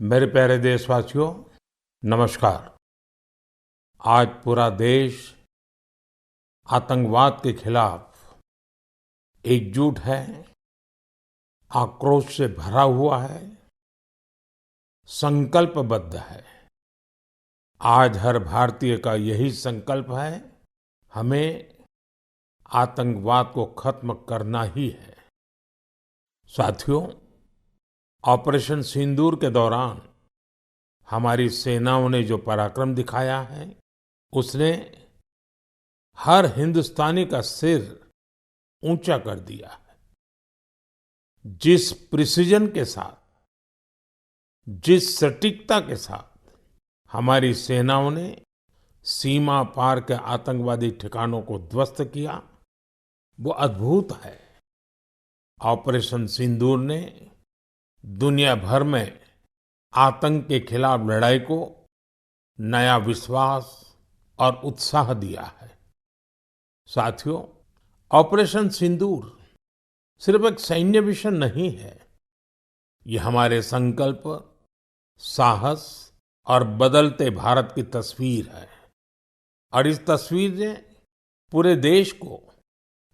मेरे प्यारे देशवासियों, नमस्कार। आज पूरा देश आतंकवाद के खिलाफ एकजुट है, आक्रोश से भरा हुआ है, संकल्पबद्ध है। आज हर भारतीय का यही संकल्प है, हमें आतंकवाद को खत्म करना ही है। साथियों, ऑपरेशन सिंदूर के दौरान हमारी सेनाओं ने जो पराक्रम दिखाया है, उसने हर हिंदुस्तानी का सिर ऊंचा कर दिया है। जिस प्रिसिजन के साथ, जिस सटीकता के साथ हमारी सेनाओं ने सीमा पार के आतंकवादी ठिकानों को ध्वस्त किया, वो अद्भुत है। ऑपरेशन सिंदूर ने दुनिया भर में आतंक के खिलाफ लड़ाई को नया विश्वास और उत्साह दिया है। साथियों, ऑपरेशन सिंदूर सिर्फ एक सैन्य मिशन नहीं है, ये हमारे संकल्प, साहस और बदलते भारत की तस्वीर है। और इस तस्वीर ने पूरे देश को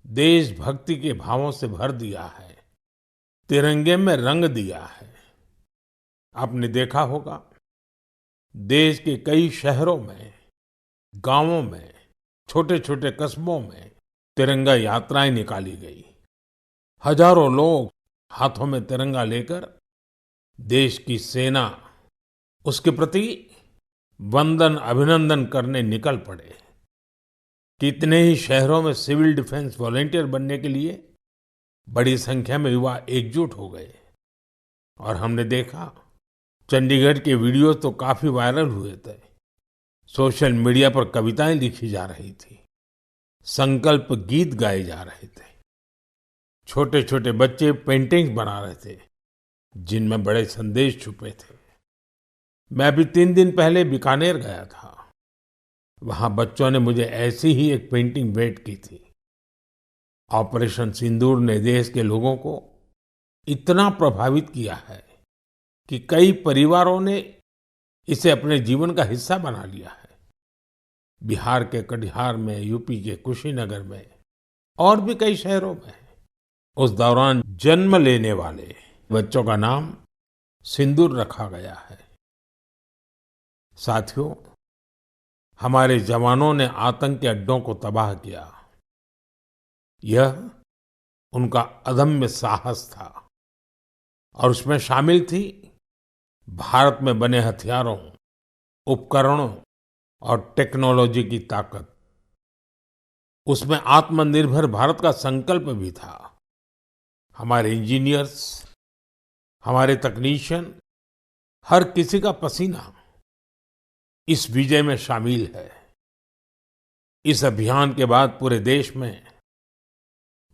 देशभक्ति के भावों से भर दिया है, तिरंगे में रंग दिया है। आपने देखा होगा, देश के कई शहरों में, गांवों में, छोटे छोटे कस्बों में तिरंगा यात्राएं निकाली गई। हजारों लोग हाथों में तिरंगा लेकर देश की सेना, उसके प्रति वंदन अभिनंदन करने निकल पड़े। कितने ही शहरों में सिविल डिफेंस वॉलंटियर बनने के लिए बड़ी संख्या में युवा एकजुट हो गए। और हमने देखा, चंडीगढ़ के वीडियोस तो काफी वायरल हुए थे। सोशल मीडिया पर कविताएं लिखी जा रही थी, संकल्प गीत गाए जा रहे थे, छोटे छोटे बच्चे पेंटिंग्स बना रहे थे जिनमें बड़े संदेश छुपे थे। मैं अभी 3 दिन पहले बीकानेर गया था। वहां बच्चों ने मुझे ऐसी ही एक पेंटिंग भेंट की थी। ऑपरेशन सिंदूर ने देश के लोगों को इतना प्रभावित किया है कि कई परिवारों ने इसे अपने जीवन का हिस्सा बना लिया है। बिहार के कटिहार में, यूपी के कुशीनगर में और भी कई शहरों में उस दौरान जन्म लेने वाले बच्चों का नाम सिंदूर रखा गया है। साथियों, हमारे जवानों ने आतंक के अड्डों को तबाह किया। यह उनका अदम्य साहस था और उसमें शामिल थी भारत में बने हथियारों, उपकरणों और टेक्नोलॉजी की ताकत। उसमें आत्मनिर्भर भारत का संकल्प भी था। हमारे इंजीनियर्स, हमारे तकनीशियन, हर किसी का पसीना इस विजय में शामिल है। इस अभियान के बाद पूरे देश में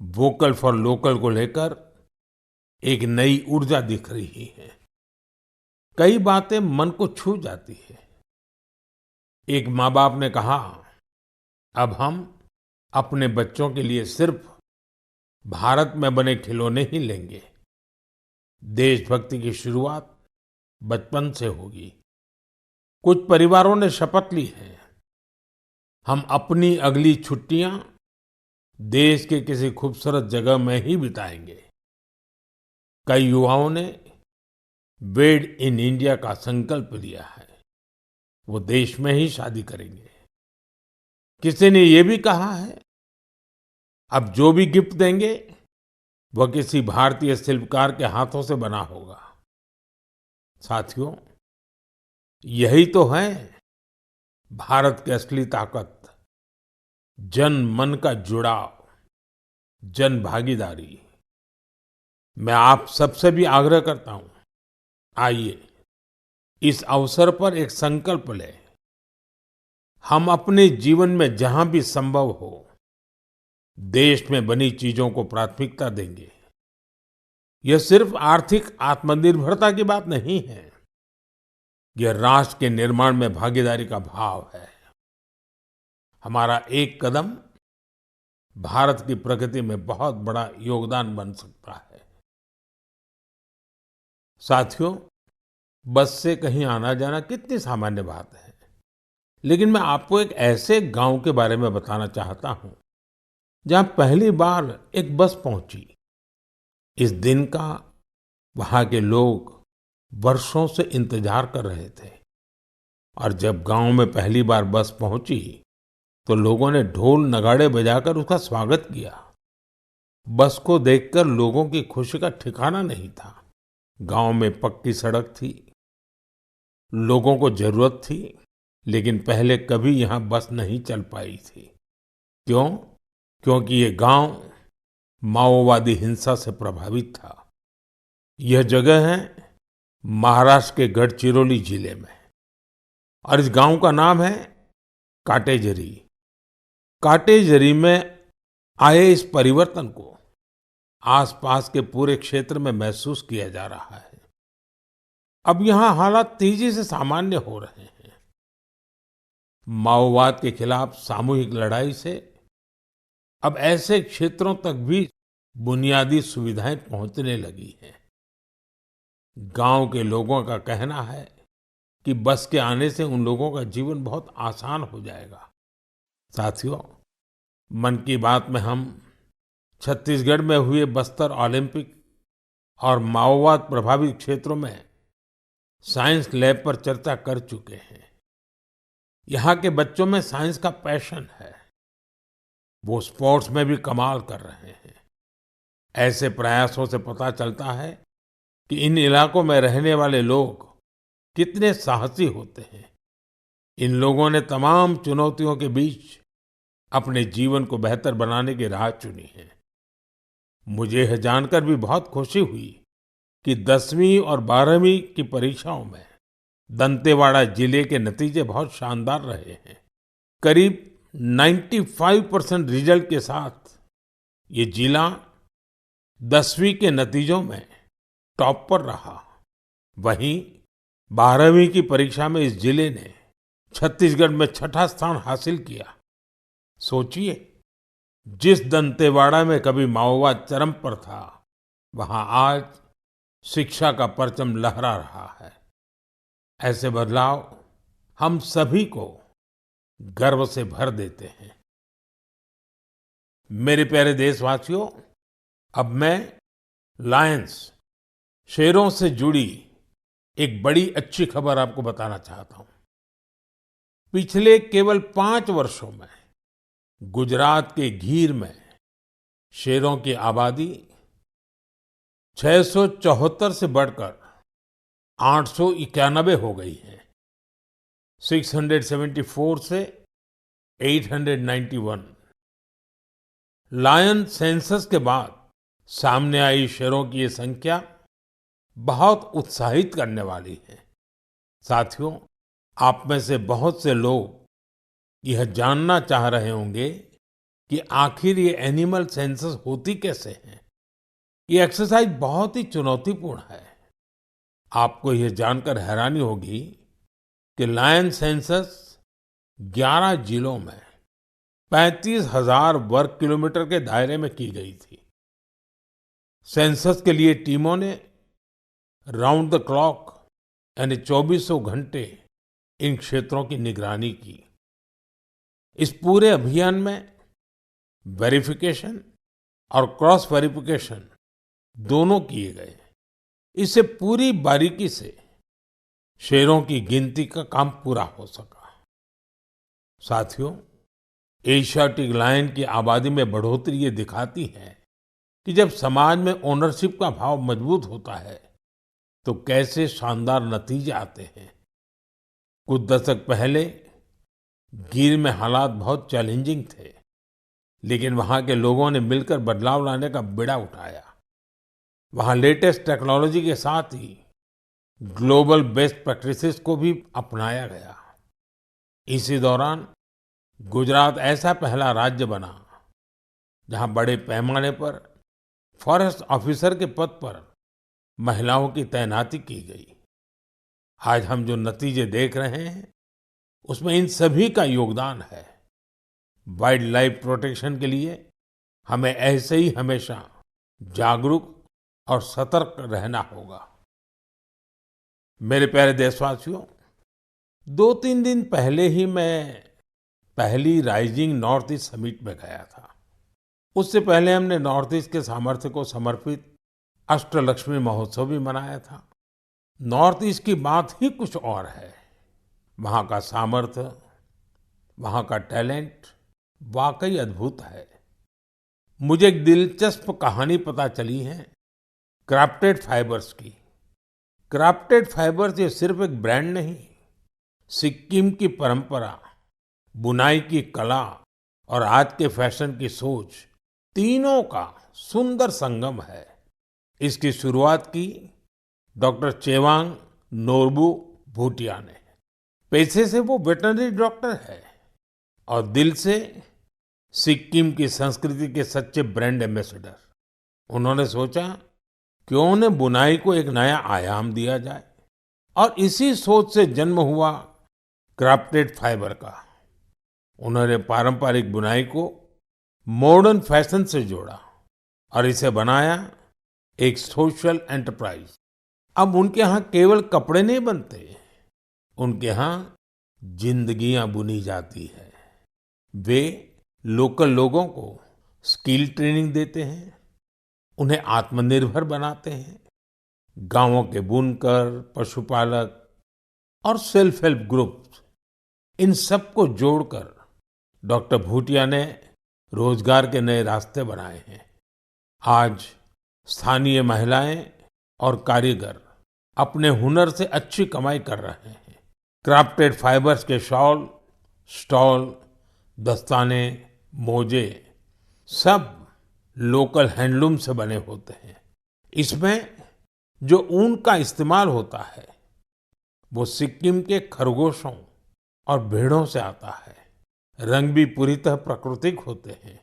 वोकल फॉर लोकल को लेकर एक नई ऊर्जा दिख रही है। कई बातें मन को छू जाती है। एक माँ बाप ने कहा, अब हम अपने बच्चों के लिए सिर्फ भारत में बने खिलौने ही लेंगे। देशभक्ति की शुरुआत बचपन से होगी। कुछ परिवारों ने शपथ ली है, हम अपनी अगली छुट्टियां देश के किसी खूबसूरत जगह में ही बिताएंगे। कई युवाओं ने मेड इन इंडिया का संकल्प लिया है, वो देश में ही शादी करेंगे। किसी ने ये भी कहा है, अब जो भी गिफ्ट देंगे वह किसी भारतीय शिल्पकार के हाथों से बना होगा। साथियों, यही तो है भारत की असली ताकत, जन मन का जुड़ाव, जन भागीदारी। मैं आप सबसे भी आग्रह करता हूं, आइए इस अवसर पर एक संकल्प लें। हम अपने जीवन में जहां भी संभव हो देश में बनी चीजों को प्राथमिकता देंगे। यह सिर्फ आर्थिक आत्मनिर्भरता की बात नहीं है, यह राष्ट्र के निर्माण में भागीदारी का भाव है। हमारा एक कदम भारत की प्रगति में बहुत बड़ा योगदान बन सकता है। साथियों, बस से कहीं आना जाना कितनी सामान्य बात है। लेकिन मैं आपको एक ऐसे गांव के बारे में बताना चाहता हूं जहां पहली बार एक बस पहुंची। इस दिन का वहां के लोग वर्षों से इंतजार कर रहे थे और जब गांव में पहली बार बस पहुंची तो लोगों ने ढोल नगाड़े बजाकर उसका स्वागत किया। बस को देखकर लोगों की खुशी का ठिकाना नहीं था। गांव में पक्की सड़क थी, लोगों को जरूरत थी, लेकिन पहले कभी यहां बस नहीं चल पाई थी। क्यों? क्योंकि ये गांव माओवादी हिंसा से प्रभावित था। यह जगह है महाराष्ट्र के गढ़चिरौली जिले में और इस गांव का नाम है काटेजरी। काटेजरी में आए इस परिवर्तन को आसपास के पूरे क्षेत्र में महसूस किया जा रहा है। अब यहाँ हालात तेजी से सामान्य हो रहे हैं। माओवाद के खिलाफ सामूहिक लड़ाई से अब ऐसे क्षेत्रों तक भी बुनियादी सुविधाएं पहुंचने लगी हैं। गांव के लोगों का कहना है कि बस के आने से उन लोगों का जीवन बहुत आसान हो जाएगा। साथियों, मन की बात में हम छत्तीसगढ़ में हुए बस्तर ओलंपिक और माओवाद प्रभावित क्षेत्रों में साइंस लैब पर चर्चा कर चुके हैं। यहाँ के बच्चों में साइंस का पैशन है। वो स्पोर्ट्स में भी कमाल कर रहे हैं। ऐसे प्रयासों से पता चलता है कि इन इलाकों में रहने वाले लोग कितने साहसी होते हैं। इन लोगों ने तमाम चुनौतियों के बीच अपने जीवन को बेहतर बनाने की राह चुनी है। मुझे यह जानकर भी बहुत खुशी हुई कि 10वीं और 12वीं की परीक्षाओं में दंतेवाड़ा जिले के नतीजे बहुत शानदार रहे हैं। करीब 95% रिजल्ट के साथ ये जिला 10वीं के नतीजों में टॉप पर रहा। वहीं 12वीं की परीक्षा में इस जिले ने छत्तीसगढ़ में छठा स्थान हासिल किया। सोचिए, जिस दंतेवाड़ा में कभी माओवाद चरम पर था, वहां आज शिक्षा का परचम लहरा रहा है। ऐसे बदलाव हम सभी को गर्व से भर देते हैं। मेरे प्यारे देशवासियों, अब मैं लायंस, शेरों से जुड़ी एक बड़ी अच्छी खबर आपको बताना चाहता हूं। पिछले केवल 5 वर्षों में गुजरात के गीर में शेरों की आबादी 674 से बढ़कर 891 हो गई है। 674 से 891। लायन सेंसस के बाद सामने आई शेरों की ये संख्या बहुत उत्साहित करने वाली है। साथियों, आप में से बहुत से लोग यह जानना चाह रहे होंगे कि आखिर ये एनिमल सेंसस होती कैसे है। ये एक्सरसाइज बहुत ही चुनौतीपूर्ण है। आपको यह जानकर हैरानी होगी कि लायन सेंसस 11 जिलों में 35,000 वर्ग किलोमीटर के दायरे में की गई थी। सेंसस के लिए टीमों ने राउंड द क्लॉक यानी 2400 घंटे इन क्षेत्रों की निगरानी की। इस पूरे अभियान में वेरिफिकेशन और क्रॉस वेरिफिकेशन दोनों किए गए। इससे पूरी बारीकी से शेरों की गिनती का काम पूरा हो सका। साथियों, एशियाटिक लायन की आबादी में बढ़ोतरी ये दिखाती है कि जब समाज में ओनरशिप का भाव मजबूत होता है तो कैसे शानदार नतीजे आते हैं। कुछ दशक पहले गीर में हालात बहुत चैलेंजिंग थे, लेकिन वहां के लोगों ने मिलकर बदलाव लाने का बीड़ा उठाया। वहां लेटेस्ट टेक्नोलॉजी के साथ ही ग्लोबल बेस्ट प्रैक्टिसेस को भी अपनाया गया। इसी दौरान गुजरात ऐसा पहला राज्य बना जहां बड़े पैमाने पर फॉरेस्ट ऑफिसर के पद पर महिलाओं की तैनाती की गई। आज हम जो नतीजे देख रहे हैं उसमें इन सभी का योगदान है। वाइल्ड लाइफ प्रोटेक्शन के लिए हमें ऐसे ही हमेशा जागरूक और सतर्क रहना होगा। मेरे प्यारे देशवासियों, 2-3 दिन पहले ही मैं पहली राइजिंग नॉर्थ ईस्ट समिट में गया था। उससे पहले हमने नॉर्थ ईस्ट के सामर्थ्य को समर्पित अष्टलक्ष्मी महोत्सव भी मनाया था। नॉर्थ ईस्ट की बात ही कुछ और है। वहाँ का सामर्थ्य, वहाँ का टैलेंट वाकई अद्भुत है। मुझे एक दिलचस्प कहानी पता चली है क्राफ्टेड फाइबर्स की। क्राफ्टेड फाइबर्स ये सिर्फ एक ब्रांड नहीं, सिक्किम की परंपरा, बुनाई की कला और आज के फैशन की सोच, तीनों का सुंदर संगम है। इसकी शुरुआत की डॉक्टर चेवांग नोरबू भूटिया ने। पेशे से वो वेटरनरी डॉक्टर है और दिल से सिक्किम की संस्कृति के सच्चे ब्रांड एम्बेसडर। उन्होंने सोचा क्यों न बुनाई को एक नया आयाम दिया जाए, और इसी सोच से जन्म हुआ क्राफ्टेड फाइबर का। उन्होंने पारंपरिक बुनाई को मॉडर्न फैशन से जोड़ा और इसे बनाया एक सोशल एंटरप्राइज। अब उनके यहाँ केवल कपड़े नहीं बनते, उनके यहाँ जिंदगियां बुनी जाती है। वे लोकल लोगों को स्किल ट्रेनिंग देते हैं, उन्हें आत्मनिर्भर बनाते हैं। गांवों के बुनकर, पशुपालक और सेल्फ हेल्प ग्रुप्स, इन सबको जोड़कर डॉक्टर भूटिया ने रोजगार के नए रास्ते बनाए हैं। आज स्थानीय महिलाएं और कारीगर अपने हुनर से अच्छी कमाई कर रहे हैं। क्राफ्टेड फाइबर्स के शॉल, स्टॉल, दस्ताने, मोजे सब लोकल हैंडलूम से बने होते हैं। इसमें जो ऊन का इस्तेमाल होता है वो सिक्किम के खरगोशों और भेड़ों से आता है। रंग भी पूरी तरह प्राकृतिक होते हैं,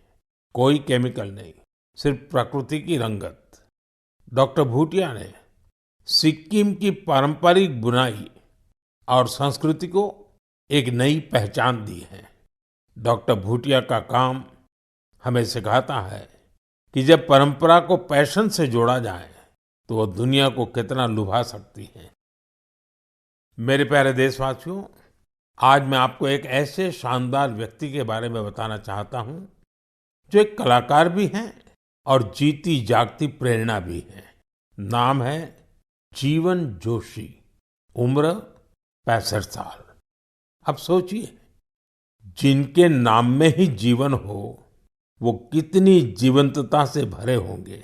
कोई केमिकल नहीं, सिर्फ प्रकृति की रंगत। डॉक्टर भूटिया ने सिक्किम की पारंपरिक बुनाई और संस्कृति को एक नई पहचान दी है। डॉक्टर भूटिया का काम हमें सिखाता है कि जब परंपरा को पैशन से जोड़ा जाए तो वो दुनिया को कितना लुभा सकती है। मेरे प्यारे देशवासियों, आज मैं आपको एक ऐसे शानदार व्यक्ति के बारे में बताना चाहता हूं जो एक कलाकार भी हैं और जीती जागती प्रेरणा भी है। नाम है जीवन जोशी। उम्र 65 साल। अब सोचिए, जिनके नाम में ही जीवन हो वो कितनी जीवंतता से भरे होंगे।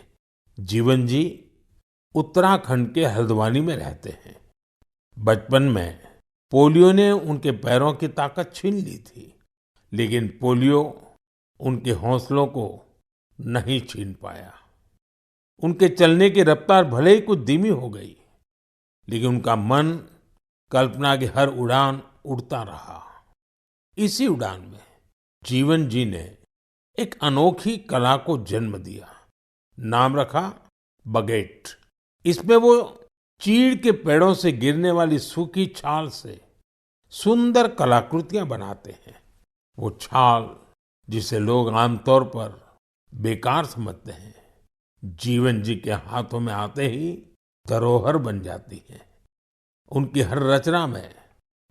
जीवन जी उत्तराखंड के हल्द्वानी में रहते हैं। बचपन में पोलियो ने उनके पैरों की ताकत छीन ली थी, लेकिन पोलियो उनके हौसलों को नहीं छीन पाया। उनके चलने की रफ्तार भले ही कुछ धीमी हो गई, लेकिन उनका मन कल्पना की हर उड़ान उड़ता रहा। इसी उड़ान में जीवन जी ने एक अनोखी कला को जन्म दिया। नाम रखा बगेट। इसमें वो चीड़ के पेड़ों से गिरने वाली सूखी छाल से सुंदर कलाकृतियां बनाते हैं। वो छाल जिसे लोग आमतौर पर बेकार समझते हैं, जीवन जी के हाथों में आते ही धरोहर बन जाती है। उनकी हर रचना में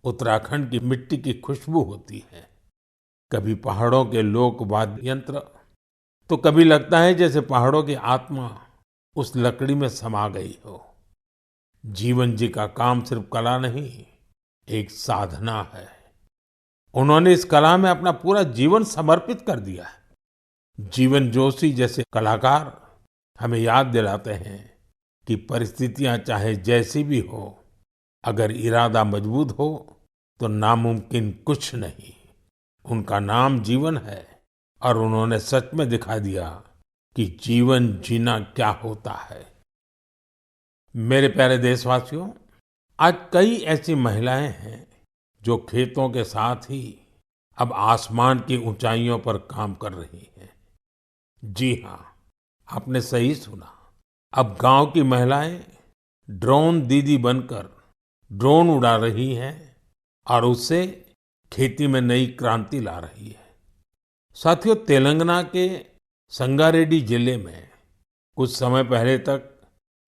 उत्तराखंड की मिट्टी की खुशबू होती है। कभी पहाड़ों के लोक वाद्य यंत्र, तो कभी लगता है जैसे पहाड़ों की आत्मा उस लकड़ी में समा गई हो। जीवन जी का काम सिर्फ कला नहीं, एक साधना है। उन्होंने इस कला में अपना पूरा जीवन समर्पित कर दिया है। जीवन जोशी जैसे कलाकार हमें याद दिलाते हैं कि परिस्थितियां चाहे जैसी भी हो, अगर इरादा मजबूत हो तो नामुमकिन कुछ नहीं। उनका नाम जीवन है और उन्होंने सच में दिखा दिया कि जीवन जीना क्या होता है। मेरे प्यारे देशवासियों, आज कई ऐसी महिलाएं हैं जो खेतों के साथ ही अब आसमान की ऊंचाइयों पर काम कर रही हैं। जी हाँ, आपने सही सुना। अब गांव की महिलाएं ड्रोन दीदी बनकर ड्रोन उड़ा रही हैं और उससे खेती में नई क्रांति ला रही है। साथियों, तेलंगाना के संगारेड्डी जिले में कुछ समय पहले तक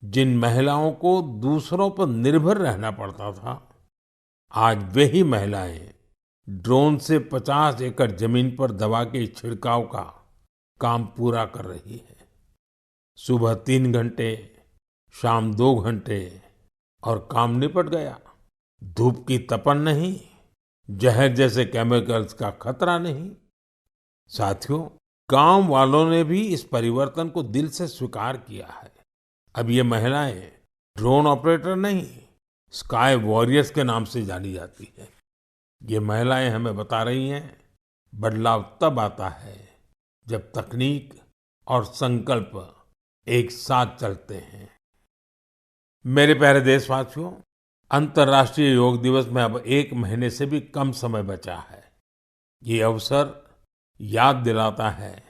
जिन महिलाओं को दूसरों पर निर्भर रहना पड़ता था, आज वही महिलाएं ड्रोन से 50 एकड़ जमीन पर दवा के छिड़काव का काम पूरा कर रही है। सुबह 3 घंटे, शाम 2 घंटे और काम निपट गया। धूप की तपन नहीं, जहर जैसे केमिकल्स का खतरा नहीं। साथियों, गांव वालों ने भी इस परिवर्तन को दिल से स्वीकार किया है। अब ये महिलाएं ड्रोन ऑपरेटर नहीं, स्काई वॉरियर्स के नाम से जानी जाती है। ये महिलाएं हमें बता रही हैं, बदलाव तब आता है जब तकनीक और संकल्प एक साथ चलते हैं। मेरे प्यारे देशवासियों, अंतर्राष्ट्रीय योग दिवस में अब 1 महीने से भी कम समय बचा है। ये अवसर याद दिलाता है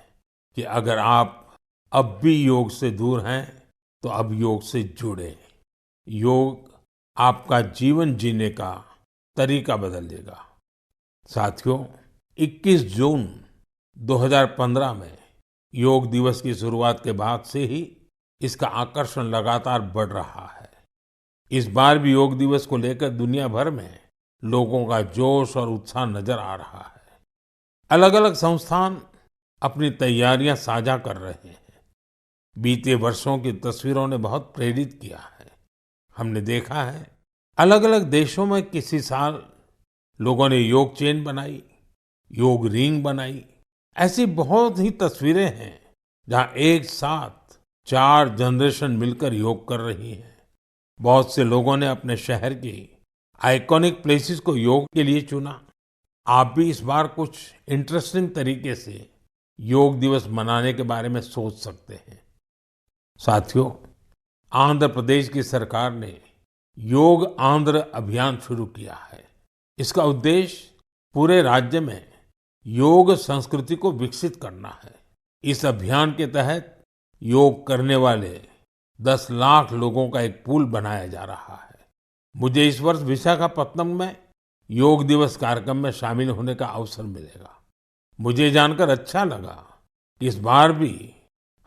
कि अगर आप अब भी योग से दूर हैं, तो अब योग से जुड़े। योग आपका जीवन जीने का तरीका बदल देगा। साथियों, 21 जून 2015 में योग दिवस की शुरुआत के बाद से ही इसका आकर्षण लगातार बढ़ रहा है। इस बार भी योग दिवस को लेकर दुनिया भर में लोगों का जोश और उत्साह नजर आ रहा है। अलग अलग संस्थान अपनी तैयारियां साझा कर रहे हैं। बीते वर्षों की तस्वीरों ने बहुत प्रेरित किया है। हमने देखा है, अलग अलग देशों में किसी साल लोगों ने योग चेन बनाई, योग रिंग बनाई। ऐसी बहुत ही तस्वीरें हैं जहां एक साथ 4 जनरेशन मिलकर योग कर रही हैं। बहुत से लोगों ने अपने शहर की आइकॉनिक प्लेसेस को योग के लिए चुना। आप भी इस बार कुछ इंटरेस्टिंग तरीके से योग दिवस मनाने के बारे में सोच सकते हैं। साथियों, आंध्र प्रदेश की सरकार ने योग आंध्र अभियान शुरू किया है। इसका उद्देश्य पूरे राज्य में योग संस्कृति को विकसित करना है। इस अभियान के तहत योग करने वाले 10 लाख लोगों का एक पूल बनाया जा रहा है। मुझे इस वर्ष विशाखापत्तनम में योग दिवस कार्यक्रम में शामिल होने का अवसर मिलेगा। मुझे जानकर अच्छा लगा कि इस बार भी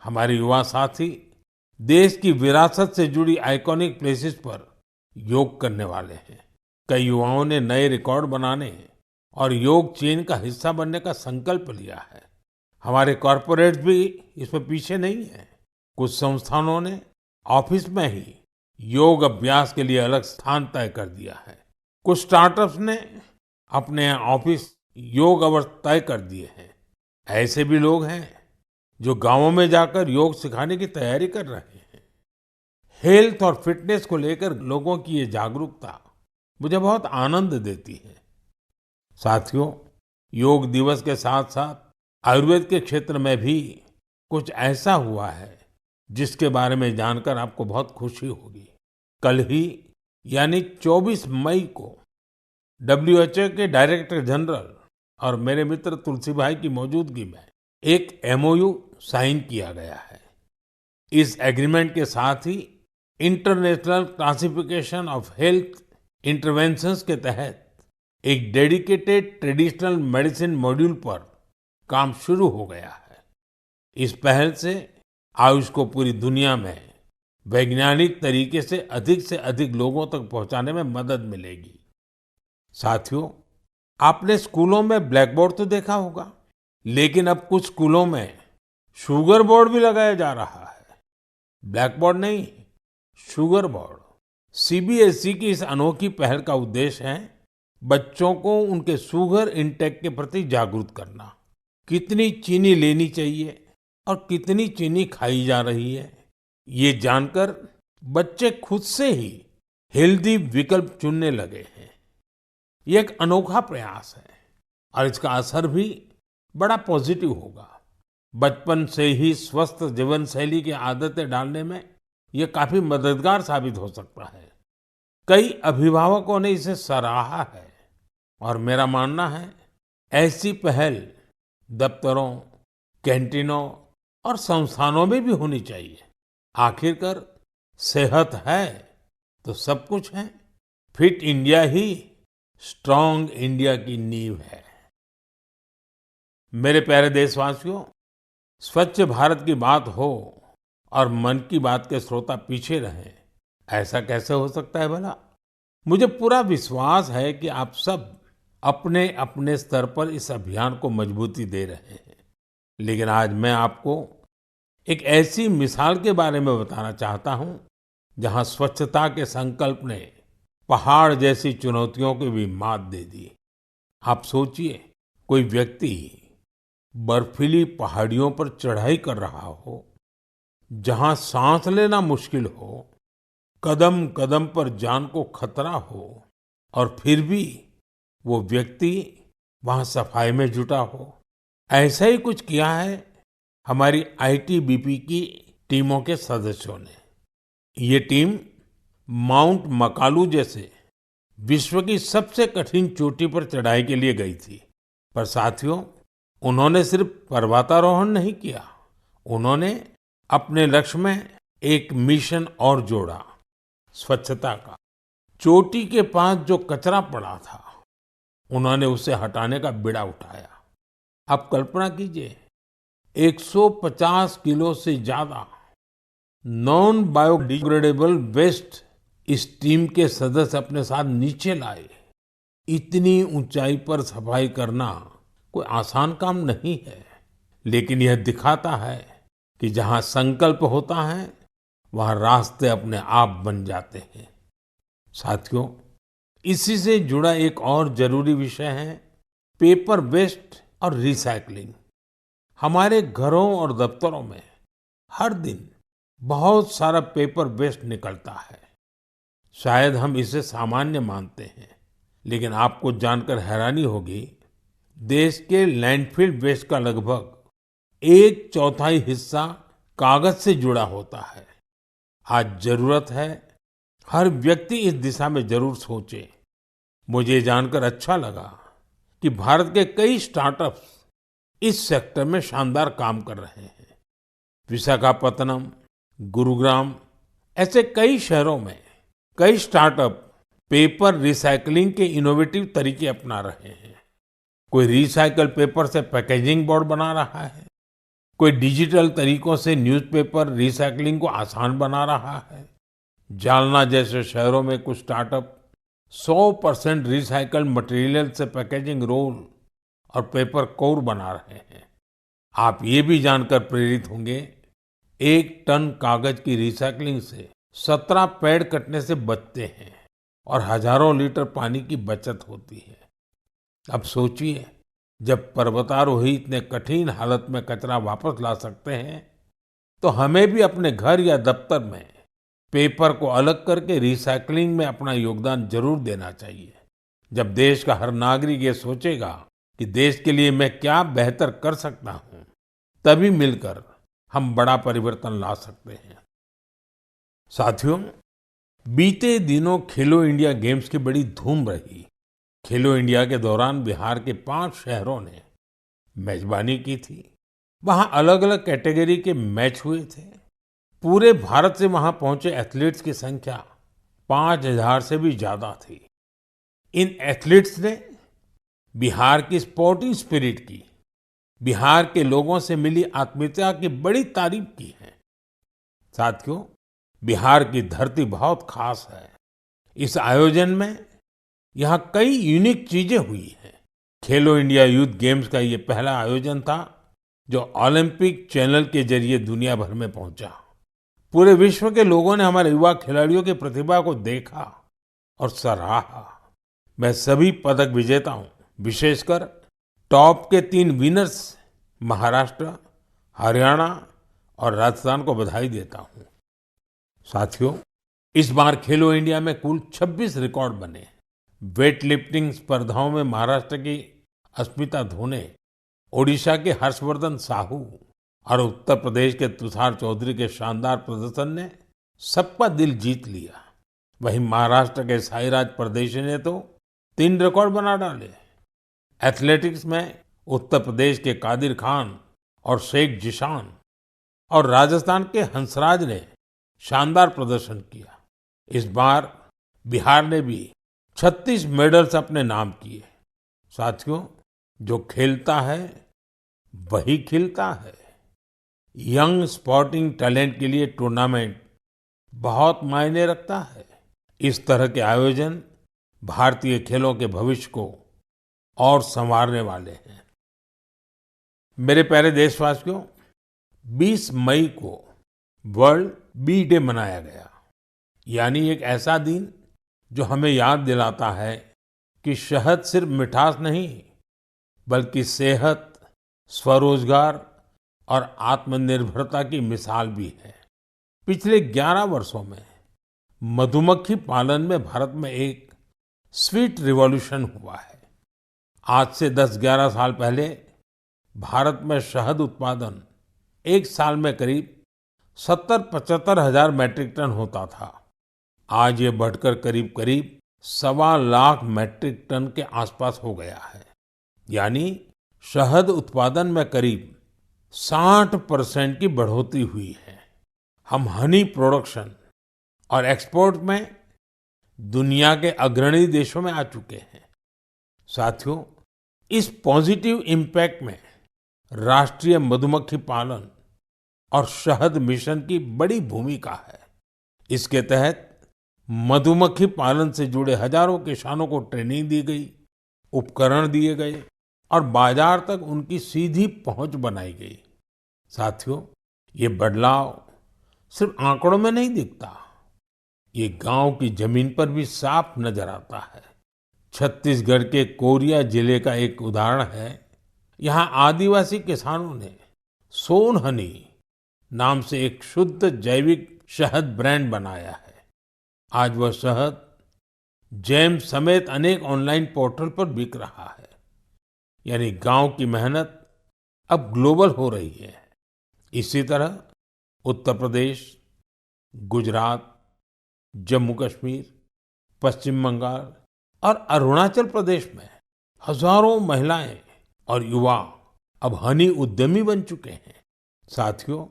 हमारे युवा साथी देश की विरासत से जुड़ी आइकॉनिक प्लेसेस पर योग करने वाले हैं। कई युवाओं ने नए रिकॉर्ड बनाने और योग चेन का हिस्सा बनने का संकल्प लिया है। हमारे कॉरपोरेट्स भी इसमें पीछे नहीं है। कुछ संस्थानों ने ऑफिस में ही योग अभ्यास के लिए अलग स्थान तय कर दिया है। कुछ स्टार्टअप्स ने अपने ऑफिस योग अवर्स तय कर दिए हैं। ऐसे भी लोग हैं जो गांवों में जाकर योग सिखाने की तैयारी कर रहे हैं। हेल्थ और फिटनेस को लेकर लोगों की ये जागरूकता मुझे बहुत आनंद देती है। साथियों, योग दिवस के साथ साथ आयुर्वेद के क्षेत्र में भी कुछ ऐसा हुआ है जिसके बारे में जानकर आपको बहुत खुशी होगी। कल ही यानी 24 मई को WHO के डायरेक्टर जनरल और मेरे मित्र तुलसी भाई की मौजूदगी में एक MOU साइन किया गया है। इस एग्रीमेंट के साथ ही international classification of health interventions के तहत एक डेडिकेटेड ट्रेडिशनल मेडिसिन मॉड्यूल पर काम शुरू हो गया है। इस पहल से आयुष को पूरी दुनिया में वैज्ञानिक तरीके से अधिक लोगों तक पहुंचाने में मदद मिलेगी। साथियों, आपने स्कूलों में ब्लैक बोर्ड तो देखा होगा, लेकिन अब कुछ स्कूलों में शुगर बोर्ड भी लगाया जा रहा है। ब्लैक बोर्ड नहीं, शुगर बोर्ड। CBSE की इस अनोखी पहल का उद्देश्य है बच्चों को उनके शुगर इंटेक के प्रति जागरूक करना। कितनी चीनी लेनी चाहिए और कितनी चीनी खाई जा रही है, ये जानकर बच्चे खुद से ही हेल्दी विकल्प चुनने लगे हैं। ये एक अनोखा प्रयास है और इसका असर भी बड़ा पॉजिटिव होगा। बचपन से ही स्वस्थ जीवन शैली की आदतें डालने में ये काफी मददगार साबित हो सकता है। कई अभिभावकों ने इसे सराहा है और मेरा मानना है ऐसी पहल दफ्तरों, कैंटीनों और संस्थानों में भी होनी चाहिए। आखिरकार सेहत है तो सब कुछ है। फिट इंडिया ही स्ट्रांग इंडिया की नींव है। मेरे प्यारे देशवासियों, स्वच्छ भारत की बात हो और मन की बात के श्रोता पीछे रहें, ऐसा कैसे हो सकता है भला? मुझे पूरा विश्वास है कि आप सब अपने अपने स्तर पर इस अभियान को मजबूती दे रहे हैं। लेकिन आज मैं आपको एक ऐसी मिसाल के बारे में बताना चाहता हूं जहां स्वच्छता के संकल्प ने पहाड़ जैसी चुनौतियों को भी मात दे दी। आप सोचिए, कोई व्यक्ति बर्फीली पहाड़ियों पर चढ़ाई कर रहा हो, जहां सांस लेना मुश्किल हो, कदम कदम पर जान को खतरा हो, और फिर भी वो व्यक्ति वहां सफाई में जुटा हो। ऐसा ही कुछ किया है हमारी आईटीबीपी की टीमों के सदस्यों ने। ये टीम माउंट मकालू जैसे विश्व की सबसे कठिन चोटी पर चढ़ाई के लिए गई थी। पर साथियों, उन्होंने सिर्फ पर्वतारोहण नहीं किया, उन्होंने अपने लक्ष्य में एक मिशन और जोड़ा, स्वच्छता का। चोटी के पास जो कचरा पड़ा था, उन्होंने उसे हटाने का बीड़ा उठाया। आप कल्पना कीजिए, 150 किलो से ज्यादा नॉन बायोडिग्रेडेबल वेस्ट इस टीम के सदस्य अपने साथ नीचे लाए। इतनी ऊंचाई पर सफाई करना कोई आसान काम नहीं है, लेकिन यह दिखाता है कि जहां संकल्प होता है, वहां रास्ते अपने आप बन जाते हैं। साथियों, इसी से जुड़ा एक और जरूरी विषय है पेपर वेस्ट और रिसाइकलिंग। हमारे घरों और दफ्तरों में हर दिन बहुत सारा पेपर वेस्ट निकलता है। शायद हम इसे सामान्य मानते हैं, लेकिन आपको जानकर हैरानी होगी, देश के लैंडफिल वेस्ट का लगभग एक चौथाई हिस्सा कागज से जुड़ा होता है। आज जरूरत है हर व्यक्ति इस दिशा में जरूर सोचे। मुझे जानकर अच्छा लगा कि भारत के कई स्टार्टअप्स इस सेक्टर में शानदार काम कर रहे हैं। विशाखापत्तनम, गुरुग्राम ऐसे कई शहरों में कई स्टार्टअप पेपर रिसाइकलिंग के इनोवेटिव तरीके अपना रहे हैं। कोई रिसाइकल पेपर से पैकेजिंग बोर्ड बना रहा है, कोई डिजिटल तरीकों से न्यूज़पेपर रिसाइकलिंग को आसान बना रहा है। जालना जैसे शहरों में कुछ स्टार्टअप 100% रिसाइकल्ड मटेरियल से पैकेजिंग रोल और पेपर कोर बना रहे हैं। आप ये भी जानकर प्रेरित होंगे, 1 टन कागज की रिसाइकलिंग से 17 पेड़ कटने से बचते हैं और हजारों लीटर पानी की बचत होती है। अब सोचिए, जब पर्वतारोही इतने कठिन हालत में कचरा वापस ला सकते हैं, तो हमें भी अपने घर या दफ्तर में पेपर को अलग करके रिसाइकलिंग में अपना योगदान जरूर देना चाहिए। जब देश का हर नागरिक ये सोचेगा कि देश के लिए मैं क्या बेहतर कर सकता हूं, तभी मिलकर हम बड़ा परिवर्तन ला सकते हैं। साथियों, बीते दिनों खेलो इंडिया गेम्स की बड़ी धूम रही। खेलो इंडिया के दौरान बिहार के 5 शहरों ने मेजबानी की थी। वहां अलग अलग कैटेगरी के मैच हुए थे। पूरे भारत से वहां पहुंचे एथलीट्स की संख्या 5,000 से भी ज्यादा थी। इन एथलीट्स ने बिहार की स्पोर्टिंग स्पिरिट की, बिहार के लोगों से मिली आत्मीयता की बड़ी तारीफ की है। साथियों, बिहार की धरती बहुत खास है। इस आयोजन में यहाँ कई यूनिक चीजें हुई हैं। खेलो इंडिया यूथ गेम्स का ये पहला आयोजन था जो ओलंपिक चैनल के जरिए दुनिया भर में पहुंचा। पूरे विश्व के लोगों ने हमारे युवा खिलाड़ियों की प्रतिभा को देखा और सराहा। मैं सभी पदक विजेताओं, विशेषकर टॉप के 3 विनर्स महाराष्ट्र, हरियाणा और राजस्थान को बधाई देता हूं। साथियों, इस बार खेलो इंडिया में कुल 26 रिकॉर्ड बने। वेट लिफ्टिंग स्पर्धाओं में महाराष्ट्र की अस्मिता धोने, ओडिशा के हर्षवर्धन साहू और उत्तर प्रदेश के तुषार चौधरी के शानदार प्रदर्शन ने सबका दिल जीत लिया। वहीं महाराष्ट्र के साईराज परदेशी ने तो 3 रिकॉर्ड बना डाले। एथलेटिक्स में उत्तर प्रदेश के कादिर खान और शेख जिशान और राजस्थान के हंसराज ने शानदार प्रदर्शन किया। इस बार बिहार ने भी 36 मेडल्स अपने नाम किए। साथियों, जो खेलता है वही खिलता है, यंग स्पोर्टिंग टैलेंट के लिए टूर्नामेंट बहुत मायने रखता है। इस तरह के आयोजन भारतीय खेलों के भविष्य को और संवारने वाले हैं। मेरे प्यारे देशवासियों, 20 मई को वर्ल्ड बी डे मनाया गया। यानी एक ऐसा दिन जो हमें याद दिलाता है कि शहद सिर्फ मिठास नहीं, बल्कि सेहत, स्वरोजगार और आत्मनिर्भरता की मिसाल भी है। पिछले 11 वर्षों में मधुमक्खी पालन में भारत में एक स्वीट रिवॉल्यूशन हुआ है। आज से 10-11 साल पहले भारत में शहद उत्पादन एक साल में करीब 70-75 हजार मैट्रिक टन होता था। आज ये बढ़कर करीब करीब 1.25 मैट्रिक टन के आसपास हो गया है। यानी शहद उत्पादन में करीब 60% की बढ़ोतरी हुई है। हम हनी प्रोडक्शन और एक्सपोर्ट में दुनिया के अग्रणी देशों में आ चुके हैं। साथियों, इस पॉजिटिव इम्पैक्ट में राष्ट्रीय मधुमक्खी पालन और शहद मिशन की बड़ी भूमिका है। इसके तहत मधुमक्खी पालन से जुड़े हजारों किसानों को ट्रेनिंग दी गई, उपकरण दिए गए और बाजार तक उनकी सीधी पहुंच बनाई गई। साथियों, ये बदलाव सिर्फ आंकड़ों में नहीं दिखता, ये गांव की जमीन पर भी साफ नजर आता है। छत्तीसगढ़ के कोरिया जिले का एक उदाहरण है। यहाँ आदिवासी किसानों ने सोन हनी नाम से एक शुद्ध जैविक शहद ब्रांड बनाया है। आज वह शहद जैम समेत अनेक ऑनलाइन पोर्टल पर बिक रहा है। यानी गांव की मेहनत अब ग्लोबल हो रही है। इसी तरह उत्तर प्रदेश, गुजरात, जम्मू कश्मीर, पश्चिम बंगाल और अरुणाचल प्रदेश में हजारों महिलाएं और युवा अब हनी उद्यमी बन चुके हैं। साथियों,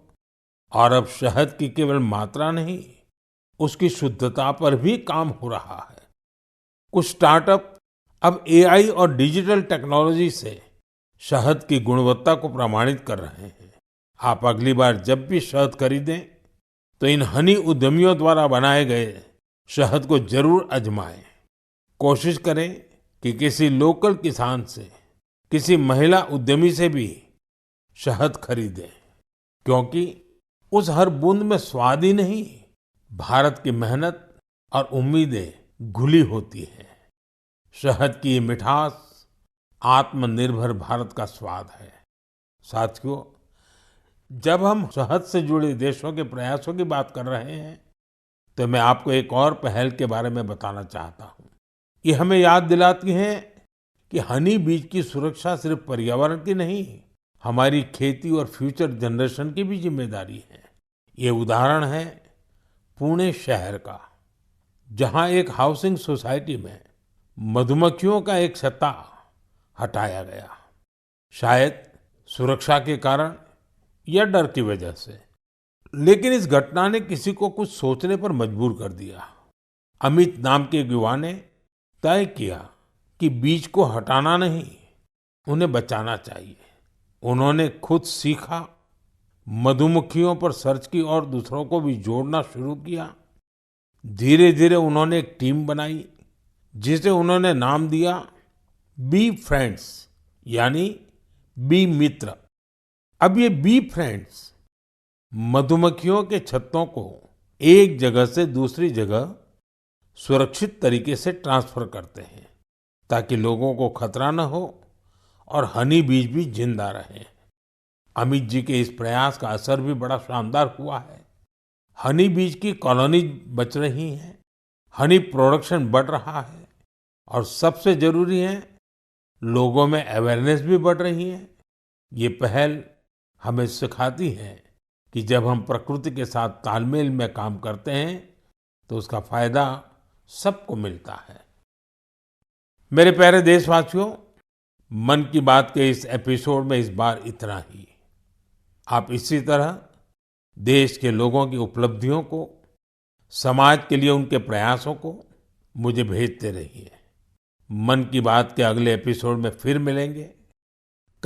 और अब शहद की केवल मात्रा नहीं, उसकी शुद्धता पर भी काम हो रहा है। कुछ स्टार्टअप अब एआई और डिजिटल टेक्नोलॉजी से शहद की गुणवत्ता को प्रमाणित कर रहे हैं। आप अगली बार जब भी शहद खरीदें तो इन हनी उद्यमियों द्वारा बनाए गए शहद को जरूर आजमाएं। कोशिश करें कि किसी लोकल किसान से, किसी महिला उद्यमी से भी शहद खरीदें, क्योंकि उस हर बूंद में स्वाद ही नहीं, भारत की मेहनत और उम्मीदें घुली होती हैं। शहद की ये मिठास आत्मनिर्भर भारत का स्वाद है। साथियों, जब हम शहद से जुड़े देशों के प्रयासों की बात कर रहे हैं, तो मैं आपको एक और पहल के बारे में बताना चाहता हूँ। ये हमें याद दिलाती है कि हनी बीज की सुरक्षा सिर्फ पर्यावरण की नहीं, हमारी खेती और फ्यूचर जनरेशन की भी जिम्मेदारी है। ये उदाहरण है पुणे शहर का, जहाँ एक हाउसिंग सोसाइटी में मधुमक्खियों का एक छत्ता हटाया गया। शायद सुरक्षा के कारण या डर की वजह से, लेकिन इस घटना ने किसी को कुछ सोचने पर मजबूर कर दिया। अमित नाम के एक युवा ने तय किया कि बीज को हटाना नहीं, उन्हें बचाना चाहिए। उन्होंने खुद सीखा, मधुमक्खियों पर सर्च की और दूसरों को भी जोड़ना शुरू किया। धीरे धीरे उन्होंने एक टीम बनाई, जिसे उन्होंने नाम दिया बी फ्रेंड्स, यानी बी मित्र। अब ये बी फ्रेंड्स मधुमक्खियों के छत्तों को एक जगह से दूसरी जगह सुरक्षित तरीके से ट्रांसफर करते हैं, ताकि लोगों को खतरा न हो और हनी बीज भी जिंदा रहे। अमित जी के इस प्रयास का असर भी बड़ा शानदार हुआ है। हनी बीज की कॉलोनी बच रही है, हनी प्रोडक्शन बढ़ रहा है और सबसे जरूरी है, लोगों में अवेयरनेस भी बढ़ रही है। ये पहल हमें सिखाती है कि जब हम प्रकृति के साथ तालमेल में काम करते हैं तो उसका फायदा सबको मिलता है। मेरे प्यारे देशवासियों, मन की बात के इस एपिसोड में इस बार इतना ही। आप इसी तरह देश के लोगों की उपलब्धियों को, समाज के लिए उनके प्रयासों को मुझे भेजते रहिए। मन की बात के अगले एपिसोड में फिर मिलेंगे।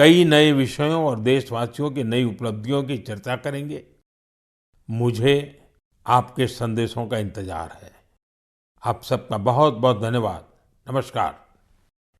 कई नए विषयों और देशवासियों की नई उपलब्धियों की चर्चा करेंगे। मुझे आपके संदेशों का इंतजार है। आप सबका बहुत बहुत धन्यवाद। नमस्कार।